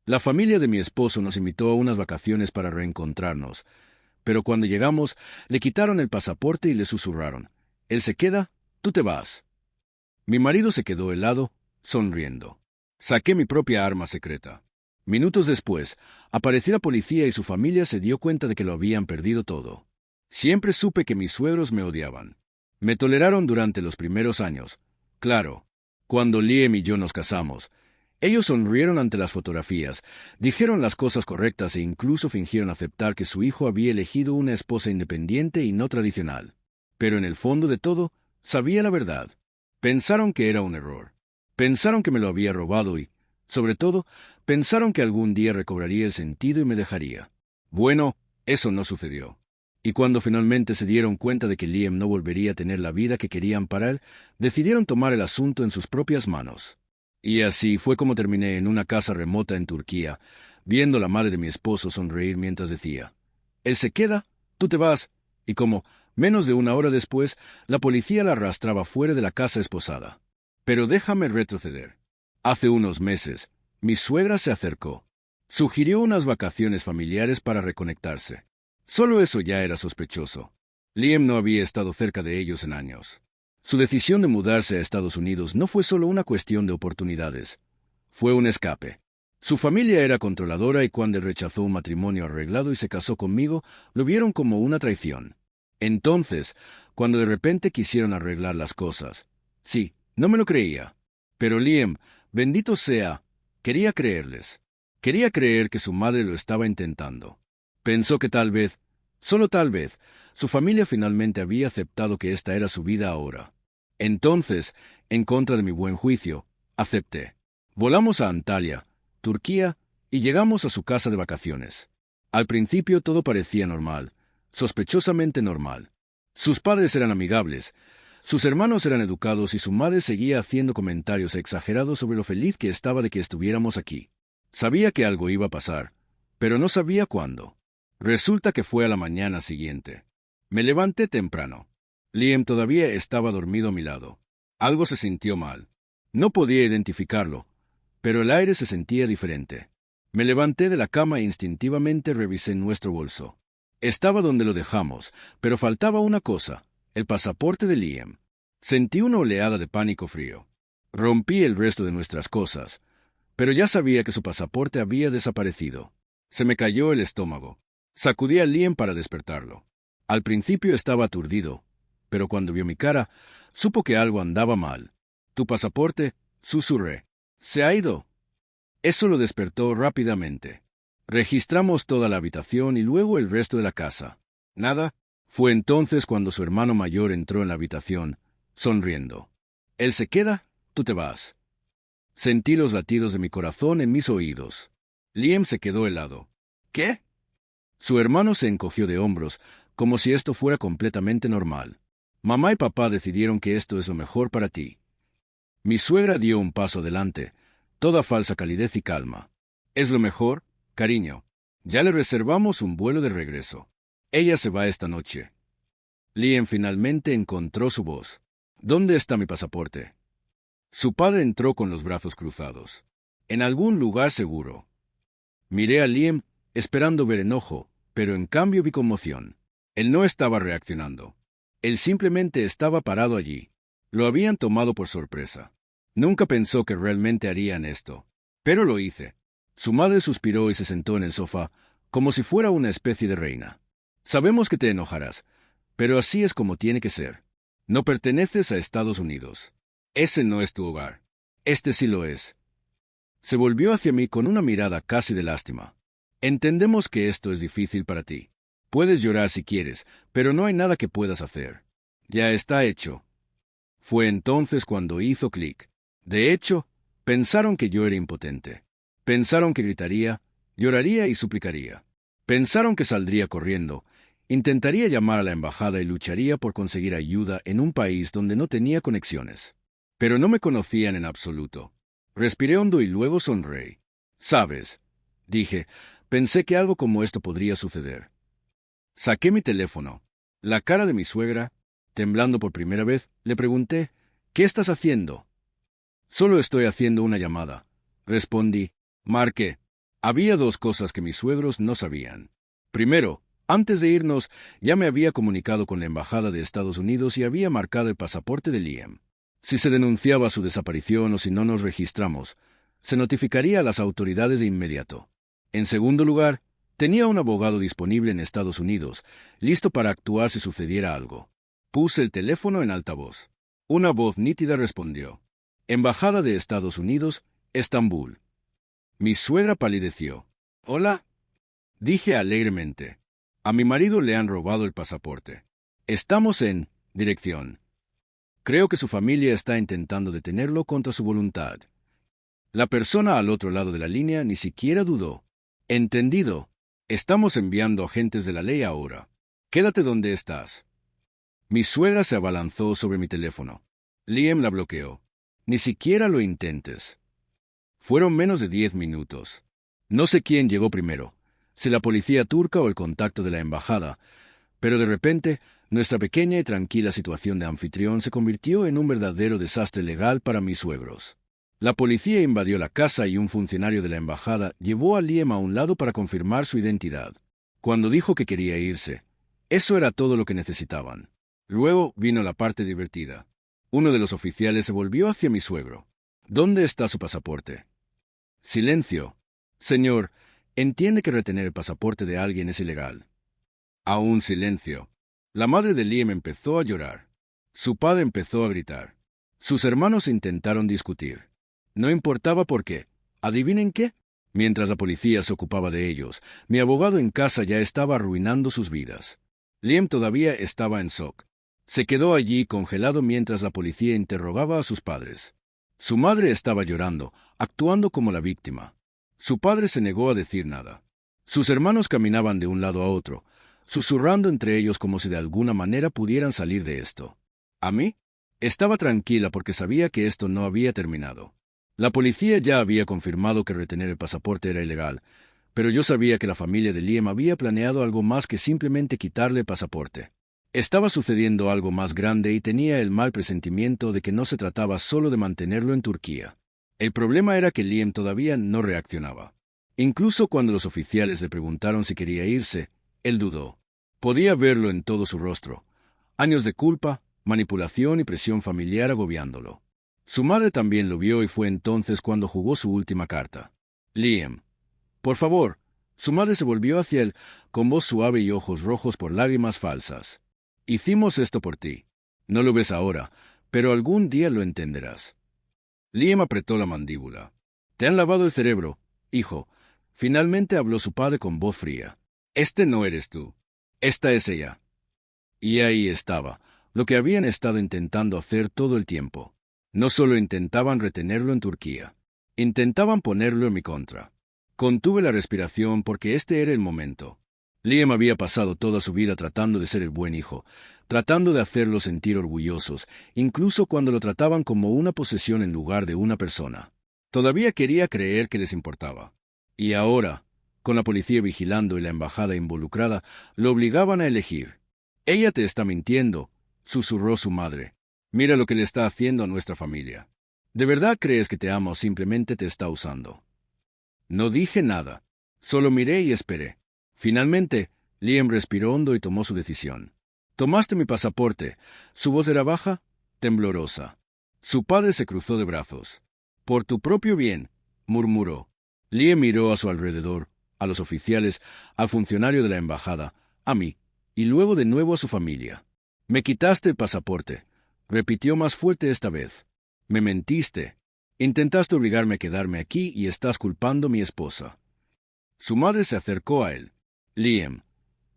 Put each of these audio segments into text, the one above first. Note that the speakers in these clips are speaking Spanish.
La familia de mi esposo nos invitó a unas vacaciones para reencontrarnos, pero cuando llegamos le quitaron el pasaporte y le susurraron: «Él se queda, tú te vas». Mi marido se quedó helado, sonriendo. Saqué mi propia arma secreta. Minutos después, apareció la policía y su familia se dio cuenta de que lo habían perdido todo. Siempre supe que mis suegros me odiaban. Me toleraron durante los primeros años. Claro, cuando Liam y yo nos casamos, ellos sonrieron ante las fotografías, dijeron las cosas correctas e incluso fingieron aceptar que su hijo había elegido una esposa independiente y no tradicional. Pero en el fondo de todo, sabía la verdad. Pensaron que era un error. Pensaron que me lo había robado y, sobre todo, pensaron que algún día recobraría el sentido y me dejaría. Bueno, eso no sucedió. Y cuando finalmente se dieron cuenta de que Liam no volvería a tener la vida que querían para él, decidieron tomar el asunto en sus propias manos. Y así fue como terminé en una casa remota en Turquía, viendo a la madre de mi esposo sonreír mientras decía: «Él se queda, tú te vas», y como, menos de una hora después, la policía la arrastraba fuera de la casa esposada. Pero déjame retroceder. Hace unos meses, mi suegra se acercó. Sugirió unas vacaciones familiares para reconectarse. Solo eso ya era sospechoso. Liam no había estado cerca de ellos en años. Su decisión de mudarse a Estados Unidos no fue solo una cuestión de oportunidades. Fue un escape. Su familia era controladora y cuando rechazó un matrimonio arreglado y se casó conmigo, lo vieron como una traición. Entonces, cuando de repente quisieron arreglar las cosas, sí, no me lo creía. Pero Liam, bendito sea, quería creerles. Quería creer que su madre lo estaba intentando. Pensó que tal vez, solo tal vez, su familia finalmente había aceptado que esta era su vida ahora. Entonces, en contra de mi buen juicio, acepté. Volamos a Antalya, Turquía, y llegamos a su casa de vacaciones. Al principio todo parecía normal, sospechosamente normal. Sus padres eran amigables, sus hermanos eran educados y su madre seguía haciendo comentarios exagerados sobre lo feliz que estaba de que estuviéramos aquí. Sabía que algo iba a pasar, pero no sabía cuándo. Resulta que fue a la mañana siguiente. Me levanté temprano. Liam todavía estaba dormido a mi lado. Algo se sintió mal. No podía identificarlo, pero el aire se sentía diferente. Me levanté de la cama e instintivamente revisé nuestro bolso. Estaba donde lo dejamos, pero faltaba una cosa: el pasaporte de Liam. Sentí una oleada de pánico frío. Rompí el resto de nuestras cosas, pero ya sabía que su pasaporte había desaparecido. Se me cayó el estómago. Sacudí a Liam para despertarlo. Al principio estaba aturdido, pero cuando vio mi cara, supo que algo andaba mal. «¿Tu pasaporte?», susurré. «Se ha ido». Eso lo despertó rápidamente. Registramos toda la habitación y luego el resto de la casa. Nada. Fue entonces cuando su hermano mayor entró en la habitación, sonriendo. «Él se queda, tú te vas». Sentí los latidos de mi corazón en mis oídos. Liam se quedó helado. «¿Qué?». Su hermano se encogió de hombros, como si esto fuera completamente normal. «Mamá y papá decidieron que esto es lo mejor para ti». Mi suegra dio un paso adelante, toda falsa calidez y calma. «Es lo mejor, cariño. Ya le reservamos un vuelo de regreso. Ella se va esta noche». Liam finalmente encontró su voz. «¿Dónde está mi pasaporte?». Su padre entró con los brazos cruzados. «En algún lugar seguro». Miré a Liam, esperando ver enojo, pero en cambio vi conmoción. Él no estaba reaccionando. Él simplemente estaba parado allí. Lo habían tomado por sorpresa. Nunca pensó que realmente harían esto. Pero lo hice. Su madre suspiró y se sentó en el sofá, como si fuera una especie de reina. «Sabemos que te enojarás, pero así es como tiene que ser. No perteneces a Estados Unidos. Ese no es tu hogar. Este sí lo es». Se volvió hacia mí con una mirada casi de lástima. «Entendemos que esto es difícil para ti. Puedes llorar si quieres, pero no hay nada que puedas hacer. Ya está hecho». Fue entonces cuando hizo clic. De hecho, pensaron que yo era impotente. Pensaron que gritaría, lloraría y suplicaría. Pensaron que saldría corriendo, intentaría llamar a la embajada y lucharía por conseguir ayuda en un país donde no tenía conexiones. Pero no me conocían en absoluto. Respiré hondo y luego sonreí. «¿Sabes?», dije, «pensé que algo como esto podría suceder». Saqué mi teléfono. La cara de mi suegra, temblando por primera vez, le pregunté: «¿Qué estás haciendo?». «Solo estoy haciendo una llamada», respondí. «Marqué». Había dos cosas que mis suegros no sabían. Primero, antes de irnos, ya me había comunicado con la Embajada de Estados Unidos y había marcado el pasaporte de Liam. Si se denunciaba su desaparición o si no nos registramos, se notificaría a las autoridades de inmediato. En segundo lugar, tenía un abogado disponible en Estados Unidos, listo para actuar si sucediera algo. Puse el teléfono en altavoz. Una voz nítida respondió: Embajada de Estados Unidos, Estambul. Mi suegra palideció. «Hola», dije alegremente. «A mi marido le han robado el pasaporte. Estamos en dirección. Creo que su familia está intentando detenerlo contra su voluntad». La persona al otro lado de la línea ni siquiera dudó. «Entendido. Estamos enviando agentes de la ley ahora. Quédate donde estás». Mi suegra se abalanzó sobre mi teléfono. Liam la bloqueó. «Ni siquiera lo intentes». Fueron menos de 10 minutos. No sé quién llegó primero, si la policía turca o el contacto de la embajada, pero de repente nuestra pequeña y tranquila situación de anfitrión se convirtió en un verdadero desastre legal para mis suegros. La policía invadió la casa y un funcionario de la embajada llevó a Liam a un lado para confirmar su identidad. Cuando dijo que quería irse, eso era todo lo que necesitaban. Luego vino la parte divertida. Uno de los oficiales se volvió hacia mi suegro. «¿Dónde está su pasaporte?» «Silencio. Señor, entiende que retener el pasaporte de alguien es ilegal». Aún silencio. La madre de Liam empezó a llorar. Su padre empezó a gritar. Sus hermanos intentaron discutir. No importaba por qué. ¿Adivinen qué? Mientras la policía se ocupaba de ellos, mi abogado en casa ya estaba arruinando sus vidas. Liam todavía estaba en shock. Se quedó allí congelado mientras la policía interrogaba a sus padres. Su madre estaba llorando, actuando como la víctima. Su padre se negó a decir nada. Sus hermanos caminaban de un lado a otro, susurrando entre ellos como si de alguna manera pudieran salir de esto. ¿A mí? Estaba tranquila porque sabía que esto no había terminado. La policía ya había confirmado que retener el pasaporte era ilegal, pero yo sabía que la familia de Liam había planeado algo más que simplemente quitarle el pasaporte. Estaba sucediendo algo más grande y tenía el mal presentimiento de que no se trataba solo de mantenerlo en Turquía. El problema era que Liam todavía no reaccionaba. Incluso cuando los oficiales le preguntaron si quería irse, él dudó. Podía verlo en todo su rostro. Años de culpa, manipulación y presión familiar agobiándolo. Su madre también lo vio y fue entonces cuando jugó su última carta. «Liam, por favor». Su madre se volvió hacia él con voz suave y ojos rojos por lágrimas falsas. «Hicimos esto por ti. No lo ves ahora, pero algún día lo entenderás». Liam apretó la mandíbula. «Te han lavado el cerebro, hijo». Finalmente habló su padre con voz fría. «Este no eres tú. Esta es ella». Y ahí estaba, lo que habían estado intentando hacer todo el tiempo. No solo intentaban retenerlo en Turquía, intentaban ponerlo en mi contra. Contuve la respiración porque este era el momento. Liam había pasado toda su vida tratando de ser el buen hijo, tratando de hacerlos sentir orgullosos, incluso cuando lo trataban como una posesión en lugar de una persona. Todavía quería creer que les importaba. Y ahora, con la policía vigilando y la embajada involucrada, lo obligaban a elegir. «Ella te está mintiendo», susurró su madre. «Mira lo que le está haciendo a nuestra familia. ¿De verdad crees que te ama o simplemente te está usando?» No dije nada. Solo miré y esperé. Finalmente, Liam respiró hondo y tomó su decisión. «Tomaste mi pasaporte». Su voz era baja, temblorosa. Su padre se cruzó de brazos. «Por tu propio bien», murmuró. Liam miró a su alrededor, a los oficiales, al funcionario de la embajada, a mí, y luego de nuevo a su familia. «Me quitaste el pasaporte», repitió más fuerte esta vez. «Me mentiste. Intentaste obligarme a quedarme aquí y estás culpando a mi esposa». Su madre se acercó a él. «Liam»,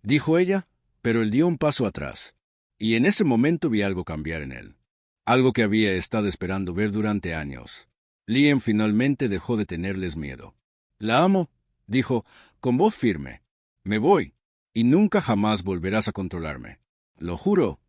dijo ella, pero él dio un paso atrás. Y en ese momento vi algo cambiar en él. Algo que había estado esperando ver durante años. Liam finalmente dejó de tenerles miedo. «La amo», dijo, con voz firme. «Me voy, y nunca jamás volverás a controlarme. Lo juro».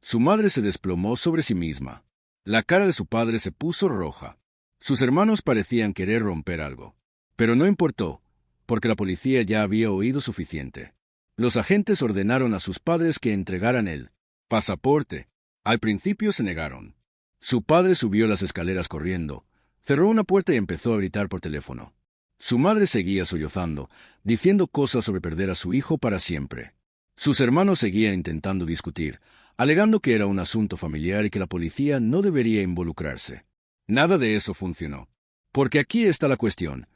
Su madre se desplomó sobre sí misma. La cara de su padre se puso roja. Sus hermanos parecían querer romper algo. Pero no importó, porque la policía ya había oído suficiente. Los agentes ordenaron a sus padres que entregaran el pasaporte. Al principio se negaron. Su padre subió las escaleras corriendo, cerró una puerta y empezó a gritar por teléfono. Su madre seguía sollozando, diciendo cosas sobre perder a su hijo para siempre. Sus hermanos seguían intentando discutir, alegando que era un asunto familiar y que la policía no debería involucrarse. Nada de eso funcionó. Porque aquí está la cuestión.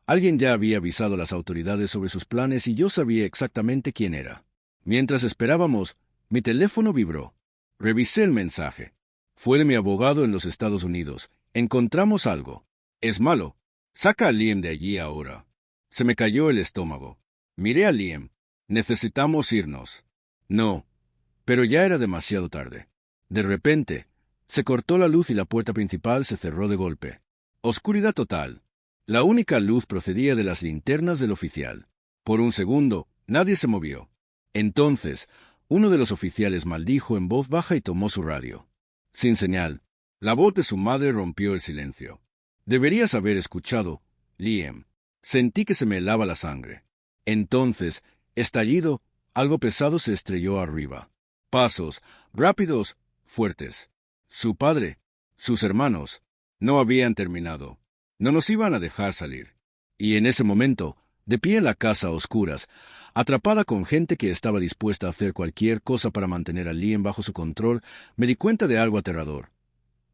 Alguien ya había avisado a las autoridades sobre sus planes y yo sabía exactamente quién era. Mientras esperábamos, mi teléfono vibró. Revisé el mensaje. Fue de mi abogado en los Estados Unidos. Encontramos algo. Es malo. Saca a Liam de allí ahora. Se me cayó el estómago. Miré a Liam. Necesitamos irnos. No. Pero ya era demasiado tarde. De repente, se cortó la luz y la puerta principal se cerró de golpe. Oscuridad total. La única luz procedía de las linternas del oficial. Por un segundo, nadie se movió. Entonces, uno de los oficiales maldijo en voz baja y tomó su radio. Sin señal, la voz de su madre rompió el silencio. Deberías haber escuchado, Liam. Sentí que se me helaba la sangre. Entonces, estallido, algo pesado se estrelló arriba. Pasos, rápidos, fuertes. Su padre, sus hermanos, no habían terminado. No nos iban a dejar salir. Y en ese momento, de pie en la casa a oscuras, atrapada con gente que estaba dispuesta a hacer cualquier cosa para mantener a Liam bajo su control, me di cuenta de algo aterrador.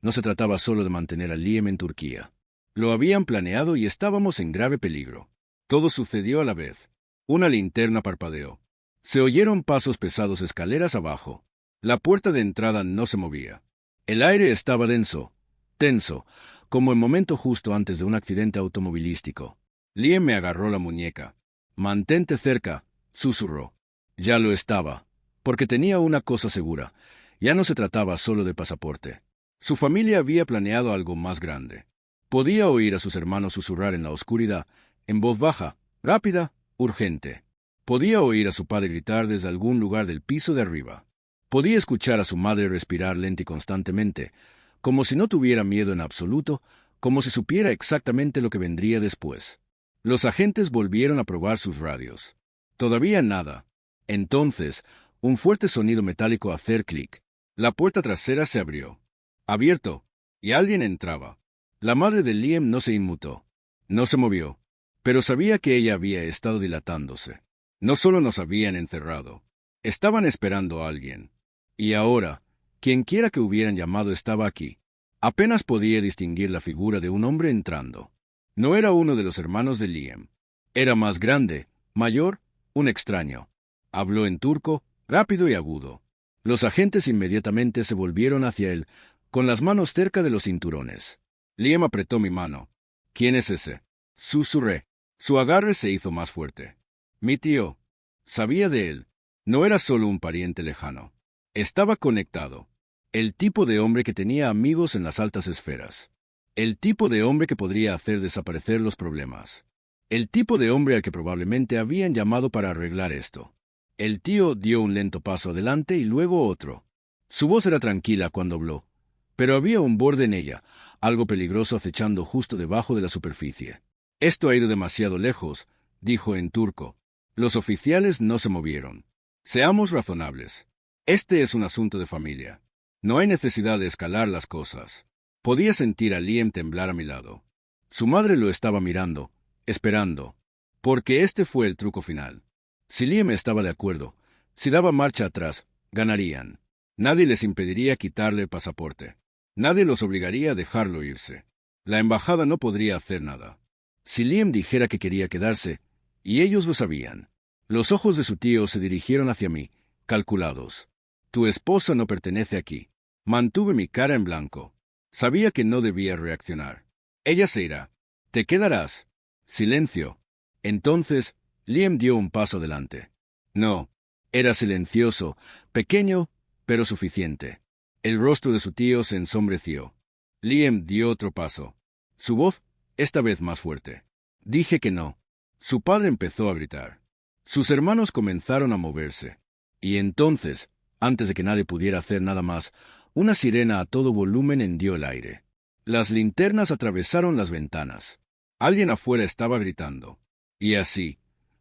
No se trataba solo de mantener a Liam en Turquía. Lo habían planeado y estábamos en grave peligro. Todo sucedió a la vez. Una linterna parpadeó. Se oyeron pasos pesados escaleras abajo. La puerta de entrada no se movía. El aire estaba denso, tenso, como el momento justo antes de un accidente automovilístico. Liam me agarró la muñeca. «Mantente cerca», susurró. Ya lo estaba, porque tenía una cosa segura. Ya no se trataba solo de pasaporte. Su familia había planeado algo más grande. Podía oír a sus hermanos susurrar en la oscuridad, en voz baja, rápida, urgente. Podía oír a su padre gritar desde algún lugar del piso de arriba. Podía escuchar a su madre respirar lenta y constantemente, como si no tuviera miedo en absoluto, como si supiera exactamente lo que vendría después. Los agentes volvieron a probar sus radios. Todavía nada. Entonces, un fuerte sonido metálico hacer clic. La puerta trasera se abrió. Abierto, y alguien entraba. La madre de Liam no se inmutó. No se movió, pero sabía que ella había estado dilatándose. No solo nos habían encerrado. Estaban esperando a alguien. Y ahora, quienquiera que hubieran llamado estaba aquí. Apenas podía distinguir la figura de un hombre entrando. No era uno de los hermanos de Liam. Era más grande, mayor, un extraño. Habló en turco, rápido y agudo. Los agentes inmediatamente se volvieron hacia él, con las manos cerca de los cinturones. Liam apretó mi mano. «¿Quién es ese?», susurré. Su agarre se hizo más fuerte. Mi tío. Sabía de él. No era solo un pariente lejano. Estaba conectado. El tipo de hombre que tenía amigos en las altas esferas. El tipo de hombre que podría hacer desaparecer los problemas. El tipo de hombre al que probablemente habían llamado para arreglar esto. El tío dio un lento paso adelante y luego otro. Su voz era tranquila cuando habló, pero había un borde en ella, algo peligroso acechando justo debajo de la superficie. «Esto ha ido demasiado lejos», dijo en turco. Los oficiales no se movieron. «Seamos razonables. Este es un asunto de familia. No hay necesidad de escalar las cosas». Podía sentir a Liam temblar a mi lado. Su madre lo estaba mirando, esperando, porque este fue el truco final. Si Liam estaba de acuerdo, si daba marcha atrás, ganarían. Nadie les impediría quitarle el pasaporte. Nadie los obligaría a dejarlo irse. La embajada no podría hacer nada. Si Liam dijera que quería quedarse, y ellos lo sabían. Los ojos de su tío se dirigieron hacia mí, calculados. «Tu esposa no pertenece aquí». Mantuve mi cara en blanco. Sabía que no debía reaccionar. «Ella se irá. Te quedarás». Silencio. Entonces, Liam dio un paso adelante. No. Era silencioso, pequeño, pero suficiente. El rostro de su tío se ensombreció. Liam dio otro paso. Su voz, esta vez más fuerte. Dije que no. Su padre empezó a gritar. Sus hermanos comenzaron a moverse. Y entonces, antes de que nadie pudiera hacer nada más, una sirena a todo volumen hendió el aire. Las linternas atravesaron las ventanas. Alguien afuera estaba gritando. Y así,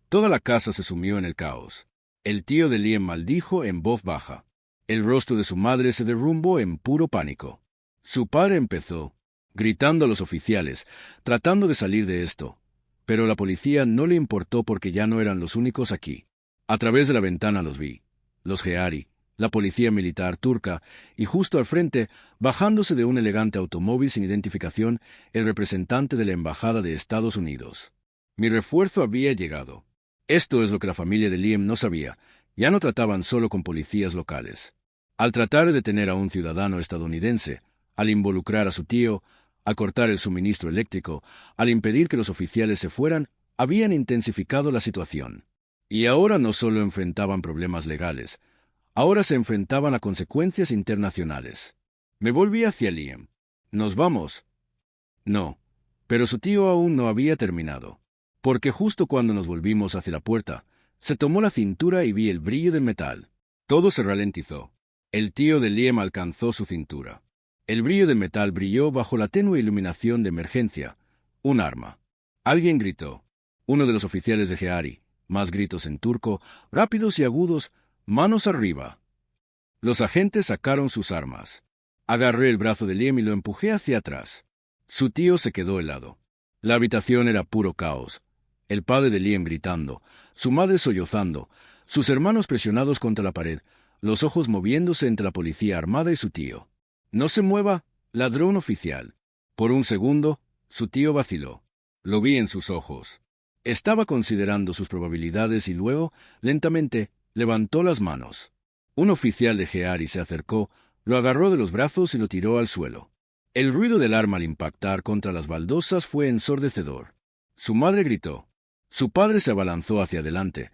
toda la casa se sumió en el caos. El tío de Liam maldijo en voz baja. El rostro de su madre se derrumbó en puro pánico. Su padre empezó, gritando a los oficiales, tratando de salir de esto. Pero la policía no le importó porque ya no eran los únicos aquí. A través de la ventana los vi. Los Geari, la policía militar turca, y justo al frente, bajándose de un elegante automóvil sin identificación, el representante de la Embajada de Estados Unidos. Mi refuerzo había llegado. Esto es lo que la familia de Liam no sabía. Ya no trataban solo con policías locales. Al tratar de detener a un ciudadano estadounidense, al involucrar a su tío, a cortar el suministro eléctrico, al impedir que los oficiales se fueran, habían intensificado la situación. Y ahora no solo enfrentaban problemas legales, ahora se enfrentaban a consecuencias internacionales. Me volví hacia Liam. ¿Nos vamos? No. Pero su tío aún no había terminado. Porque justo cuando nos volvimos hacia la puerta, se tomó la cintura y vi el brillo del metal. Todo se ralentizó. El tío de Liam alcanzó su cintura. El brillo del metal brilló bajo la tenue iluminación de emergencia. Un arma. Alguien gritó. Uno de los oficiales de Geari. Más gritos en turco, rápidos y agudos. Manos arriba. Los agentes sacaron sus armas. Agarré el brazo de Liam y lo empujé hacia atrás. Su tío se quedó helado. La habitación era puro caos. El padre de Liam gritando, su madre sollozando, sus hermanos presionados contra la pared, los ojos moviéndose entre la policía armada y su tío. «No se mueva», ladró un oficial. Por un segundo, su tío vaciló. Lo vi en sus ojos. Estaba considerando sus probabilidades y luego, lentamente, levantó las manos. Un oficial de Geari se acercó, lo agarró de los brazos y lo tiró al suelo. El ruido del arma al impactar contra las baldosas fue ensordecedor. Su madre gritó. Su padre se abalanzó hacia adelante,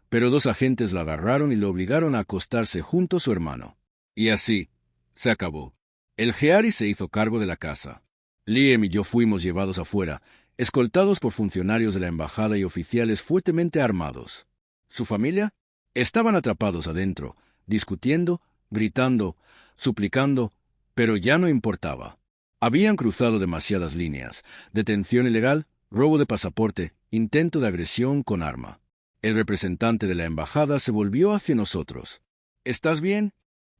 pero dos agentes lo agarraron y lo obligaron a acostarse junto a su hermano. Y así, se acabó. El Geari se hizo cargo de la casa. Liam y yo fuimos llevados afuera, escoltados por funcionarios de la embajada y oficiales fuertemente armados. ¿Su familia? Estaban atrapados adentro, discutiendo, gritando, suplicando, pero ya no importaba. Habían cruzado demasiadas líneas: detención ilegal, robo de pasaporte, intento de agresión con arma. El representante de la embajada se volvió hacia nosotros. ¿Estás bien?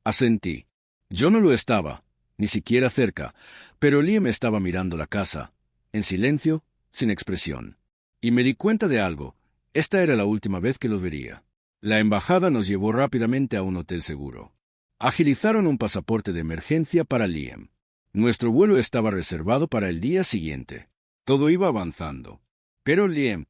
Asentí. Yo no lo estaba, ni siquiera cerca, pero Liam estaba mirando la casa, en silencio, sin expresión. Y me di cuenta de algo. Esta era la última vez que los vería. La embajada nos llevó rápidamente a un hotel seguro. Agilizaron un pasaporte de emergencia para Liam. Nuestro vuelo estaba reservado para el día siguiente. Todo iba avanzando. Pero Liam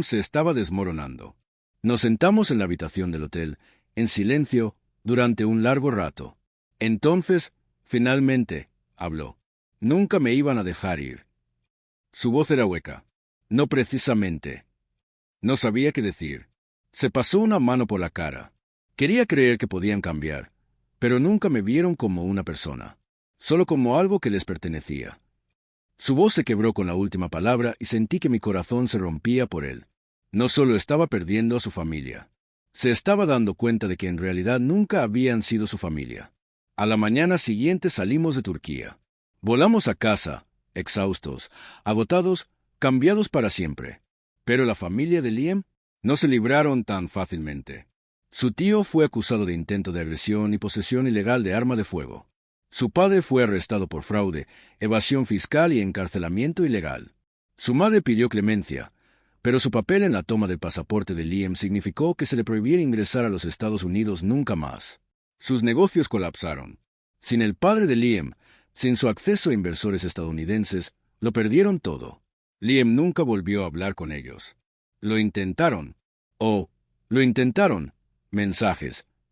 se estaba desmoronando. Nos sentamos en la habitación del hotel, en silencio, durante un largo rato. Entonces, finalmente, habló. Nunca me iban a dejar ir. Su voz era hueca. No precisamente. No sabía qué decir. Se pasó una mano por la cara. Quería creer que podían cambiar, pero nunca me vieron como una persona, solo como algo que les pertenecía. Su voz se quebró con la última palabra y sentí que mi corazón se rompía por él. No solo estaba perdiendo a su familia, se estaba dando cuenta de que en realidad nunca habían sido su familia. A la mañana siguiente salimos de Turquía. Volamos a casa, exhaustos, agotados, cambiados para siempre. Pero la familia de Liam no se libraron tan fácilmente. Su tío fue acusado de intento de agresión y posesión ilegal de arma de fuego. Su padre fue arrestado por fraude, evasión fiscal y encarcelamiento ilegal. Su madre pidió clemencia, pero su papel en la toma del pasaporte de Liam significó que se le prohibiera ingresar a los Estados Unidos nunca más. Sus negocios colapsaron. Sin el padre de Liam, sin su acceso a inversores estadounidenses, lo perdieron todo. Liam nunca volvió a hablar con ellos. Lo intentaron.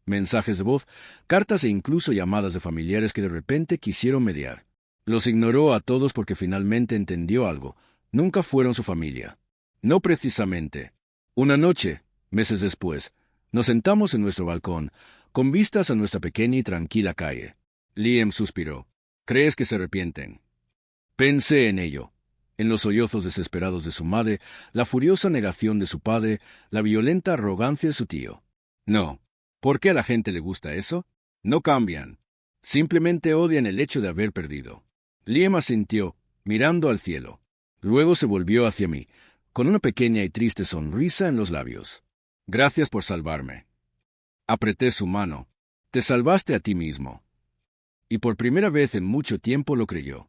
Mensajes de voz, cartas e incluso llamadas de familiares que de repente quisieron mediar. Los ignoró a todos porque finalmente entendió algo. Nunca fueron su familia. No precisamente. Una noche, meses después, nos sentamos en nuestro balcón, con vistas a nuestra pequeña y tranquila calle. Liam suspiró. ¿Crees que se arrepienten? Pensé en ello. En los sollozos desesperados de su madre, la furiosa negación de su padre, la violenta arrogancia de su tío. No. ¿Por qué a la gente le gusta eso? No cambian. Simplemente odian el hecho de haber perdido. Liam asintió, mirando al cielo. Luego se volvió hacia mí, con una pequeña y triste sonrisa en los labios. Gracias por salvarme. Apreté su mano. Te salvaste a ti mismo. Y por primera vez en mucho tiempo lo creyó.